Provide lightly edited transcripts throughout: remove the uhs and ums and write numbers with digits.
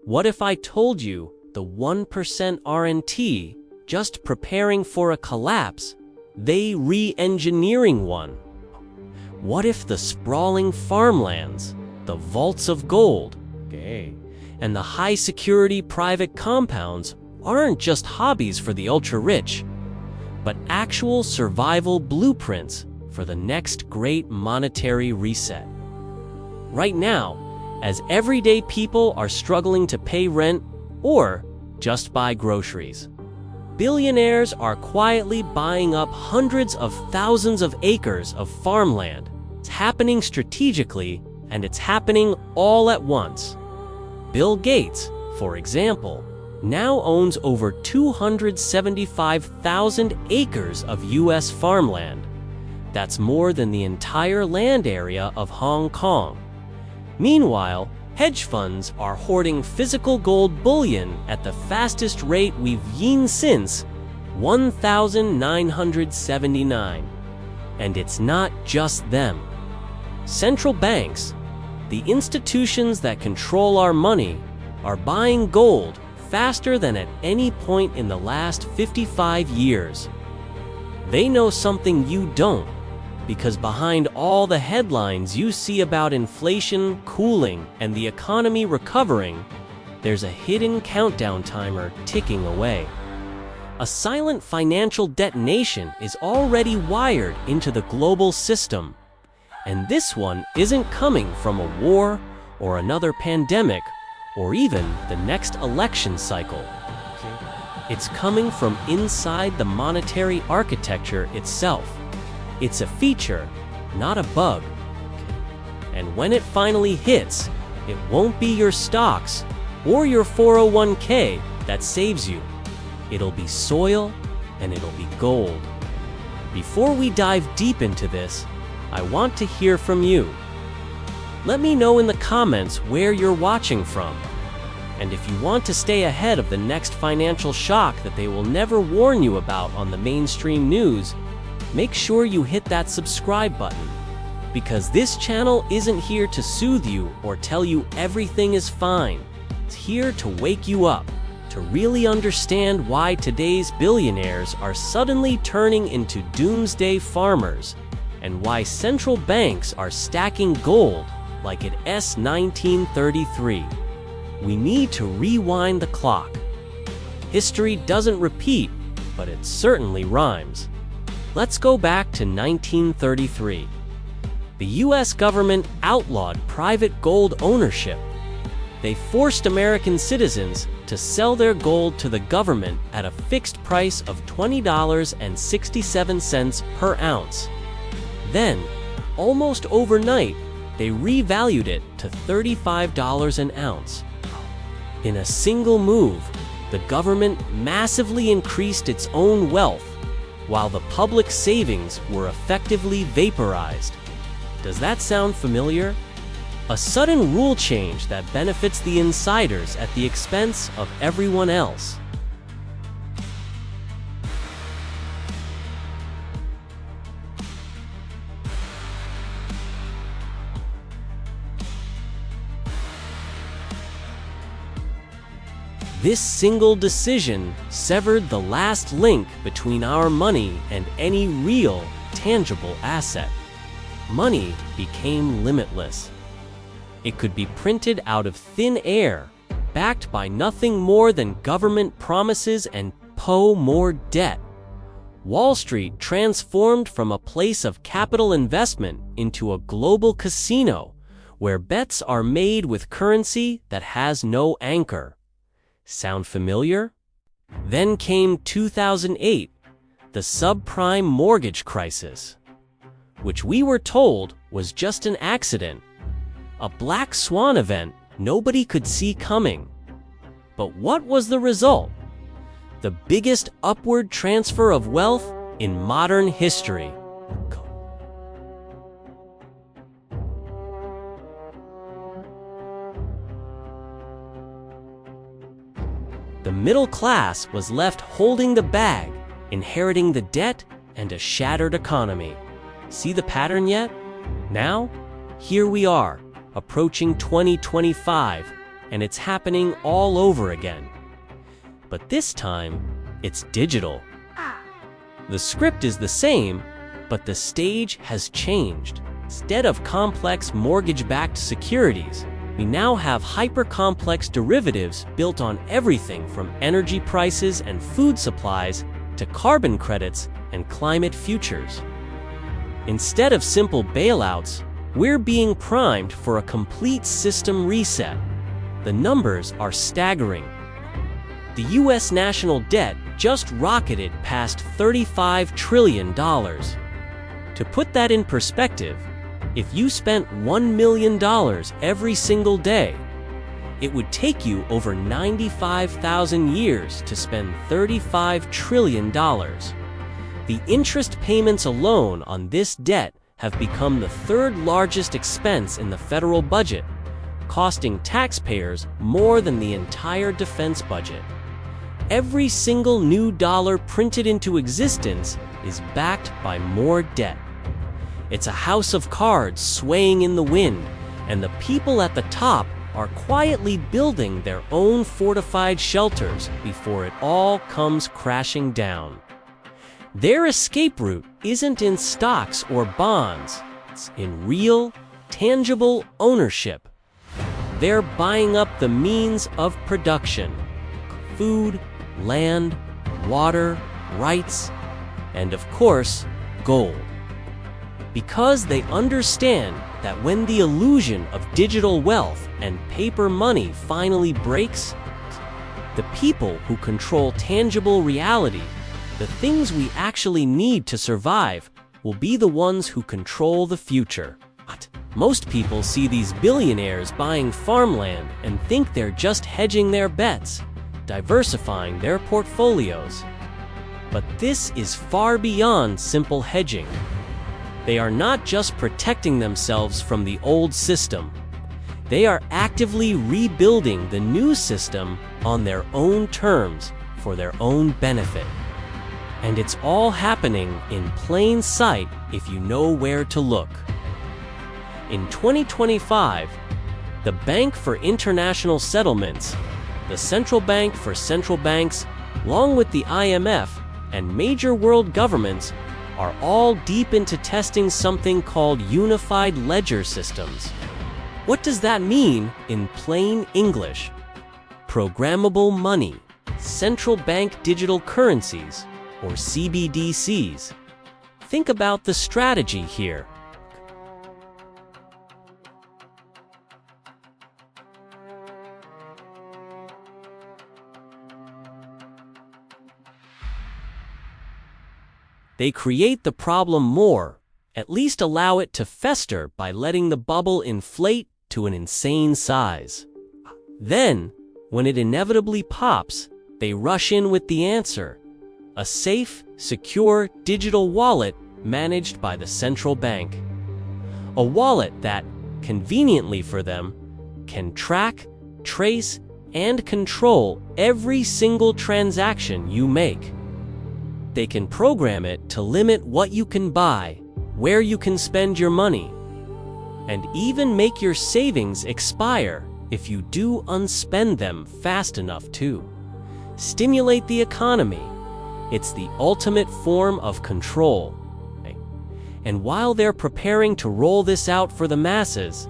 What if I told you the 1% RNT just preparing for a collapse, they re-engineering one? What if the sprawling farmlands, the vaults of gold, and the high-security private compounds aren't just hobbies for the ultra-rich, but actual survival blueprints for the next great monetary reset? Right now, as everyday people are struggling to pay rent or just buy groceries, billionaires are quietly buying up hundreds of thousands of acres of farmland. It's happening strategically, and it's happening all at once. Bill Gates, for example, now owns over 275,000 acres of U.S. farmland. That's more than the entire land area of Hong Kong. Meanwhile, hedge funds are hoarding physical gold bullion at the fastest rate we've seen since 1979. And it's not just them. Central banks, the institutions that control our money, are buying gold faster than at any point in the last 55 years. They know something you don't, because behind all the headlines you see about inflation cooling and the economy recovering, there's a hidden countdown timer ticking away. A silent financial detonation is already wired into the global system. And this one isn't coming from a war or another pandemic or even the next election cycle. It's coming from inside the monetary architecture itself. It's a feature, not a bug. And when it finally hits, it won't be your stocks or your 401k that saves you. It'll be soil and it'll be gold. Before we dive deep into this, I want to hear from you. Let me know in the comments where you're watching from. And if you want to stay ahead of the next financial shock that they will never warn you about on the mainstream news, make sure you hit that subscribe button. Because this channel isn't here to soothe you or tell you everything is fine. It's here to wake you up, to really understand why today's billionaires are suddenly turning into doomsday farmers, and why central banks are stacking gold like it's 1933. We need to rewind the clock. History doesn't repeat, but it certainly rhymes. Let's go back to 1933. The US government outlawed private gold ownership. They forced American citizens to sell their gold to the government at a fixed price of $20.67 per ounce. Then, almost overnight, they revalued it to $35 an ounce. In a single move, the government massively increased its own wealth, while the public savings were effectively vaporized. Does that sound familiar? A sudden rule change that benefits the insiders at the expense of everyone else. This single decision severed the last link between our money and any real, tangible asset. Money became limitless. It could be printed out of thin air, backed by nothing more than government promises and more debt. Wall Street transformed from a place of capital investment into a global casino, where bets are made with currency that has no anchor. Sound familiar? Then came 2008, the subprime mortgage crisis, which we were told was just an accident, a black swan event nobody could see coming. But what was the result? The biggest upward transfer of wealth in modern history. The middle class was left holding the bag, inheriting the debt and a shattered economy. See the pattern yet? Now, here we are, approaching 2025, and it's happening all over again. But this time, it's digital. The script is the same, but the stage has changed. Instead of complex mortgage-backed securities, we now have hyper-complex derivatives built on everything from energy prices and food supplies to carbon credits and climate futures. Instead of simple bailouts, we're being primed for a complete system reset. The numbers are staggering. The US national debt just rocketed past $35 trillion. To put that in perspective, if you spent $1 million every single day, it would take you over 95,000 years to spend $35 trillion. The interest payments alone on this debt have become the third largest expense in the federal budget, costing taxpayers more than the entire defense budget. Every single new dollar printed into existence is backed by more debt. It's a house of cards swaying in the wind, and the people at the top are quietly building their own fortified shelters before it all comes crashing down. Their escape route isn't in stocks or bonds, it's in real, tangible ownership. They're buying up the means of production: food, land, water, rights, and of course, gold. Because they understand that when the illusion of digital wealth and paper money finally breaks, the people who control tangible reality, the things we actually need to survive, will be the ones who control the future. Most people see these billionaires buying farmland and think they're just hedging their bets, diversifying their portfolios. But this is far beyond simple hedging. They are not just protecting themselves from the old system. They are actively rebuilding the new system on their own terms for their own benefit. And it's all happening in plain sight if you know where to look. In 2025, the Bank for International Settlements, the Central Bank for Central Banks, along with the IMF and major world governments, are all deep into testing something called unified ledger systems. What does that mean in plain English? Programmable money, Central Bank Digital Currencies, or CBDCs. Think about the strategy here. They create the problem more, at least allow it to fester by letting the bubble inflate to an insane size. Then, when it inevitably pops, they rush in with the answer: a safe, secure digital wallet managed by the central bank. A wallet that, conveniently for them, can track, trace, and control every single transaction you make. They can program it to limit what you can buy, where you can spend your money, and even make your savings expire if you do unspend them fast enough to stimulate the economy. It's the ultimate form of control. And while they're preparing to roll this out for the masses,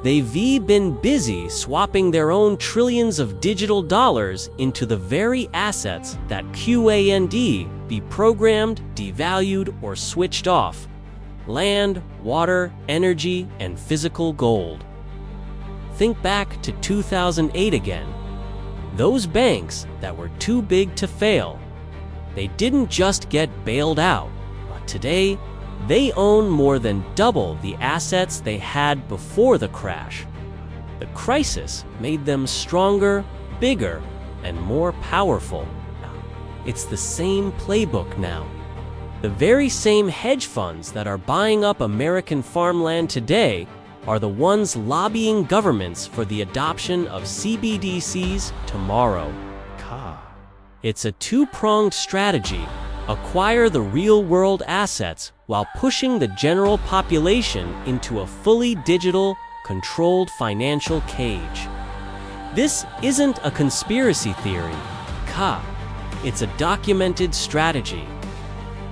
they've been busy swapping their own trillions of digital dollars into the very assets that could be programmed, devalued, or switched off: land, water, energy, and physical gold. Think back to 2008 again. Those banks that were too big to fail, they didn't just get bailed out, but today, they own more than double the assets they had before the crash. The crisis made them stronger, bigger, and more powerful. It's the same playbook now. The very same hedge funds that are buying up American farmland today are the ones lobbying governments for the adoption of CBDCs tomorrow. It's a two-pronged strategy: acquire the real-world assets while pushing the general population into a fully digital, controlled financial cage. This isn't a conspiracy theory. It's a documented strategy.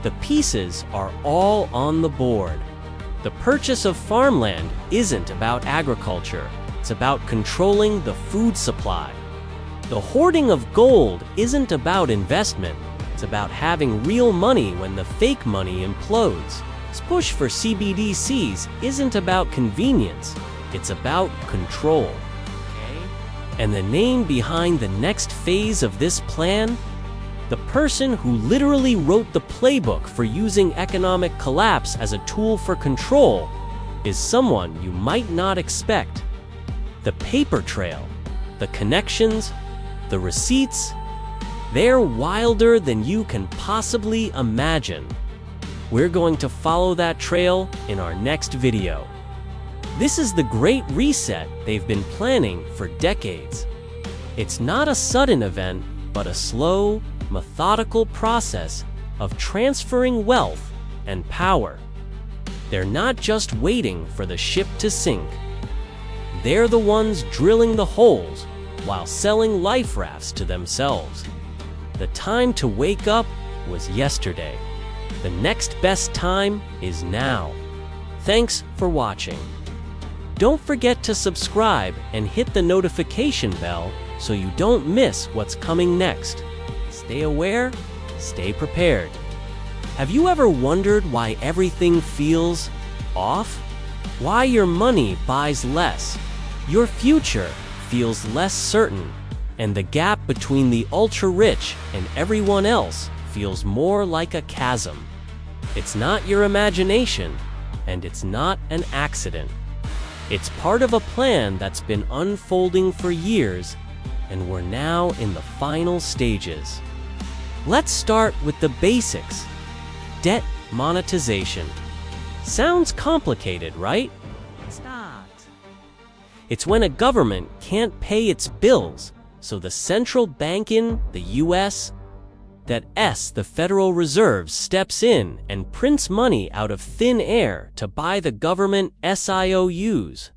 The pieces are all on the board. The purchase of farmland isn't about agriculture. It's about controlling the food supply. The hoarding of gold isn't about investment. It's about having real money when the fake money implodes. This push for CBDCs isn't about convenience. It's about control. And the name behind the next phase of this plan? The person who literally wrote the playbook for using economic collapse as a tool for control is someone you might not expect. The paper trail, the connections, the receipts, they're wilder than you can possibly imagine. We're going to follow that trail in our next video. This is the Great Reset they've been planning for decades. It's not a sudden event, but a slow, methodical process of transferring wealth and power. They're not just waiting for the ship to sink. They're the ones drilling the holes while selling life rafts to themselves. The time to wake up was yesterday. The next best time is now. Thanks for watching. Don't forget to subscribe and hit the notification bell so you don't miss what's coming next. Stay aware, stay prepared. Have you ever wondered why everything feels off? Why your money buys less? Your future feels less certain, and the gap between the ultra-rich and everyone else feels more like a chasm. It's not your imagination, and it's not an accident. It's part of a plan that's been unfolding for years, and we're now in the final stages. Let's start with the basics. Debt monetization. Sounds complicated, right? It's not. It's when a government can't pay its bills, so the central bank in the US, the Federal Reserve, steps in and prints money out of thin air to buy the government SIOUs.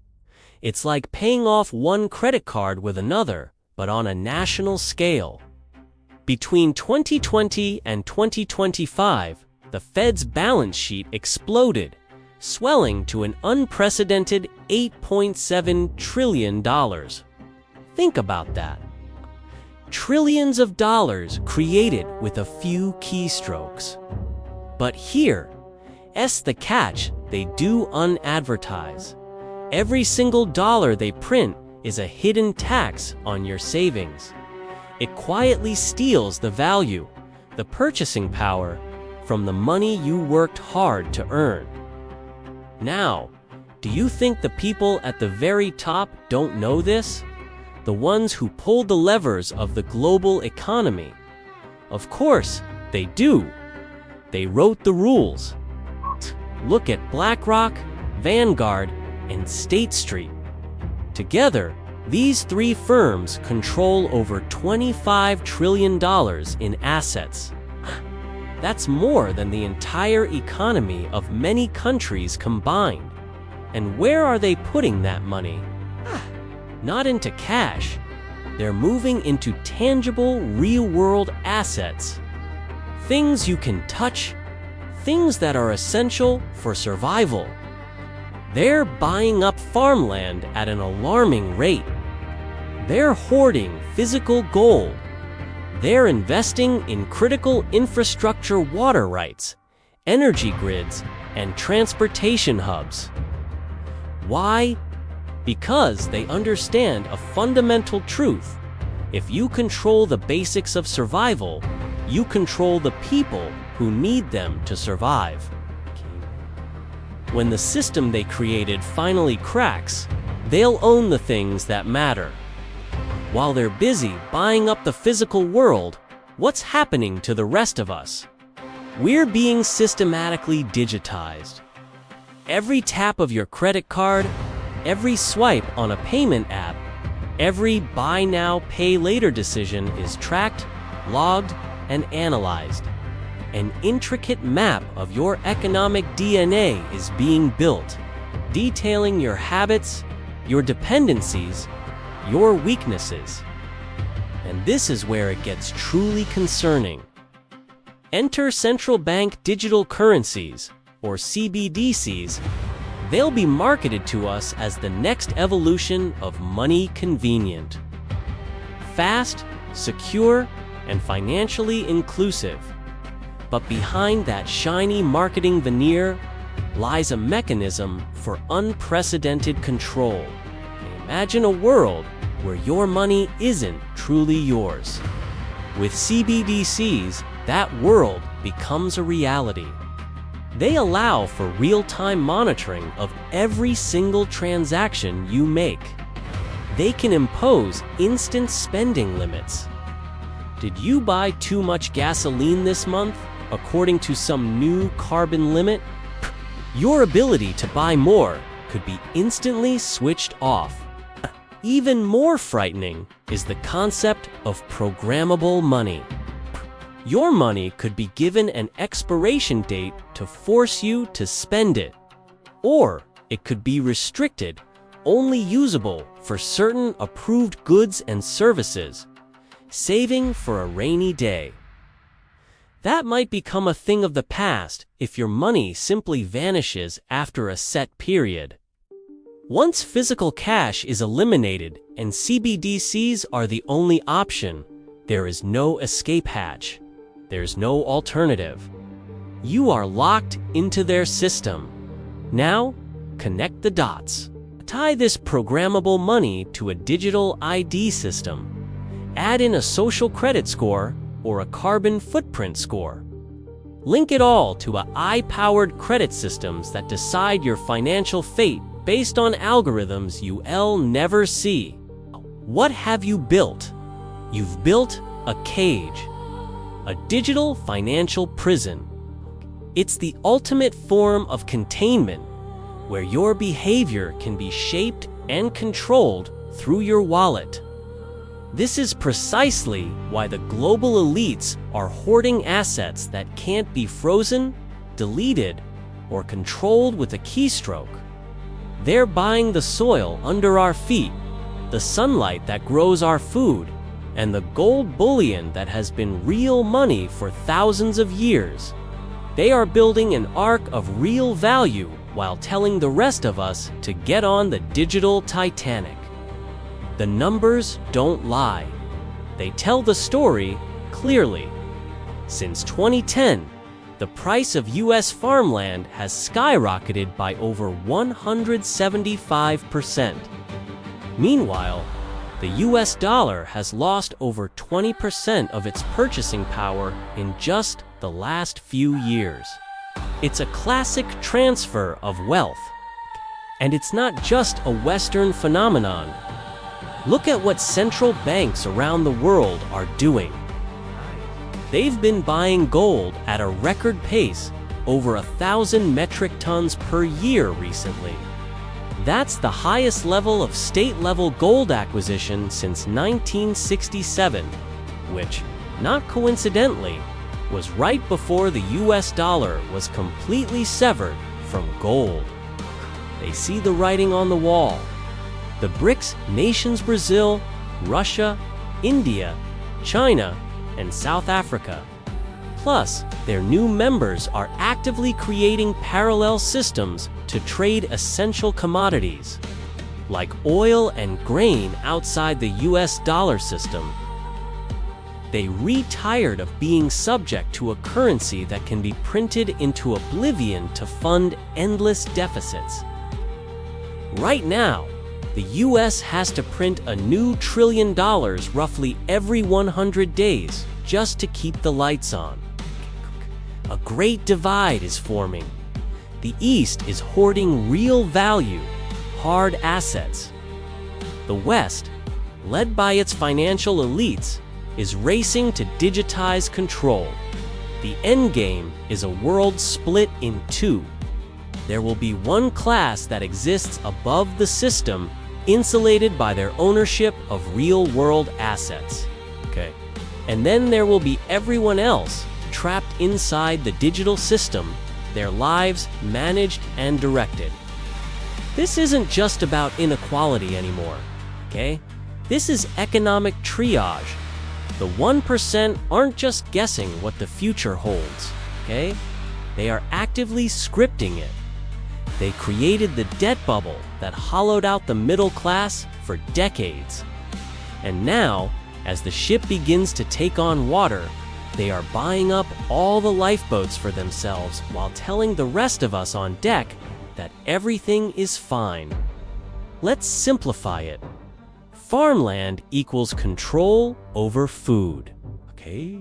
It's like paying off one credit card with another, but on a national scale. Between 2020 and 2025, the Fed's balance sheet exploded, swelling to an unprecedented $8.7 trillion. Think about that. Trillions of dollars created with a few keystrokes. But here's the catch: they do unadvertise. Every single dollar they print is a hidden tax on your savings. It quietly steals the value, the purchasing power, from the money you worked hard to earn. Now, do you think the people at the very top don't know this? The ones who pulled the levers of the global economy? Of course, they do. They wrote the rules. Look at BlackRock, Vanguard, and State Street. Together, these three firms control over $25 trillion in assets. That's more than the entire economy of many countries combined. And where are they putting that money? Not into cash. They're moving into tangible, real-world assets. Things you can touch, things that are essential for survival. They're buying up farmland at an alarming rate. They're hoarding physical gold. They're investing in critical infrastructure, water rights, energy grids, and transportation hubs. Why? Because they understand a fundamental truth. If you control the basics of survival, you control the people who need them to survive. When the system they created finally cracks, they'll own the things that matter. While they're busy buying up the physical world, what's happening to the rest of us? We're being systematically digitized. Every tap of your credit card, every swipe on a payment app, every buy now, pay later decision is tracked, logged, and analyzed. An intricate map of your economic DNA is being built, detailing your habits, your dependencies, your weaknesses. And this is where it gets truly concerning. Enter Central Bank Digital Currencies, or CBDCs. They'll be marketed to us as the next evolution of money convenient. Fast, secure, and financially inclusive. But behind that shiny marketing veneer lies a mechanism for unprecedented control. Imagine a world where your money isn't truly yours. With CBDCs, that world becomes a reality. They allow for real-time monitoring of every single transaction you make. They can impose instant spending limits. Did you buy too much gasoline this month, according to some new carbon limit? Your ability to buy more could be instantly switched off. Even more frightening is the concept of programmable money. Your money could be given an expiration date to force you to spend it, or it could be restricted, only usable for certain approved goods and services, saving for a rainy day. That might become a thing of the past if your money simply vanishes after a set period. Once physical cash is eliminated and CBDCs are the only option, there is no escape hatch. There's no alternative. You are locked into their system. Now, connect the dots. Tie this programmable money to a digital ID system. Add in a social credit score or a carbon footprint score. Link it all to AI-powered credit systems that decide your financial fate based on algorithms you'll never see. What have you built? You've built a cage, a digital financial prison. It's the ultimate form of containment, where your behavior can be shaped and controlled through your wallet. This is precisely why the global elites are hoarding assets that can't be frozen, deleted, or controlled with a keystroke. They're buying the soil under our feet, the sunlight that grows our food, and the gold bullion that has been real money for thousands of years. They are building an ark of real value while telling the rest of us to get on the digital Titanic. The numbers don't lie. They tell the story clearly. Since 2010, the price of U.S. farmland has skyrocketed by over 175%. Meanwhile, the U.S. dollar has lost over 20% of its purchasing power in just the last few years. It's a classic transfer of wealth. And it's not just a Western phenomenon. Look at what central banks around the world are doing. They've been buying gold at a record pace, over 1,000 metric tons per year recently. That's the highest level of state-level gold acquisition since 1967, which, not coincidentally, was right before the US dollar was completely severed from gold. They see the writing on the wall. The BRICS nations Brazil, Russia, India, China, and South Africa. Plus, their new members are actively creating parallel systems to trade essential commodities, like oil and grain outside the US dollar system. They retired of being subject to a currency that can be printed into oblivion to fund endless deficits. Right now, the US has to print a new $1 trillion roughly every 100 days just to keep the lights on. A great divide is forming. The East is hoarding real value, hard assets. The West, led by its financial elites, is racing to digitize control. The endgame is a world split in two. There will be one class that exists above the system, insulated by their ownership of real-world assets. And then there will be everyone else, trapped inside the digital system, their lives managed and directed. This isn't just about inequality anymore, This is economic triage. The 1% aren't just guessing what the future holds, okay? They are actively scripting it. They created the debt bubble that hollowed out the middle class for decades. And now, as the ship begins to take on water, they are buying up all the lifeboats for themselves while telling the rest of us on deck that everything is fine. Let's simplify it. Farmland equals control over food. Okay?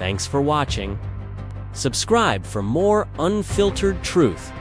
Thanks for watching. Subscribe for more unfiltered truth.